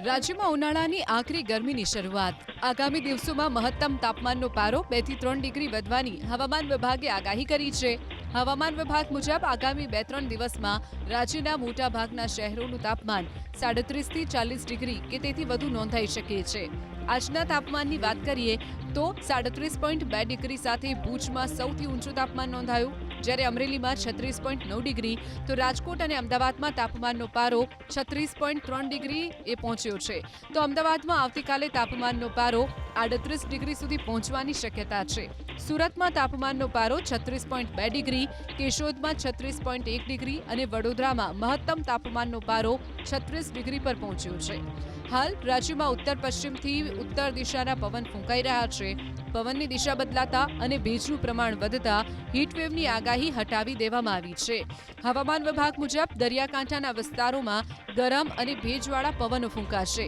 રાજ્યમાં ઉનાળાની આકરી ગરમીની શરૂઆત. આગામી દિવસોમાં મહત્તમ તાપમાનનો પારો 2 થી 3 ડિગ્રી વધવાની હવામાન વિભાગે આગાહી કરી છે. હવામાન વિભાગ મુજબ આગામી 2-3 દિવસમાં રાજ્યના મોટાભાગના શહેરોનું તાપમાન 37 થી 40 ડિગ્રી કે તેથી વધુ નોંધાઈ શકે છે. આજના તાપમાનની વાત કરીએ તો 37.2 ડિગ્રી સાથે ભુજમાં સૌથી ઊંચું તાપમાન નોંધાયું, જ્યારે અમરેલીમાં 36.9 ડિગ્રી તો રાજકોટ અને અમદાવાદમાં તાપમાનનો પારો 36.3 ડિગ્રી એ પહોંચ્યો છે. તો અમદાવાદમાં આવતીકાલે તાપમાનનો પારો 38 ડિગ્રી સુધી પહોંચવાની શક્યતા છે. સુરતમાં તાપમાનનો પારો 36.2 ડિગ્રી, કેશોદમાં 36.1 ડિગ્રી અને વડોદરામાં મહત્તમ તાપમાનનો પારો 36 ડિગ્રી પર પહોંચ્યો છે. હાલ રાજ્યમાં ઉત્તર પશ્ચિમથી ઉત્તર દિશાના પવન ફૂંકાઈ રહ્યા છે. પવનની દિશા બદલાતા અને ભેજનું પ્રમાણ વધતા હીટવેવની આગાહી હટાવી દેવામાં આવી છે. હવામાન વિભાગ મુજબ દરિયાકાંઠાના વિસ્તારોમાં ગરમ અને ભેજવાળા પવનો ફૂંકાશે.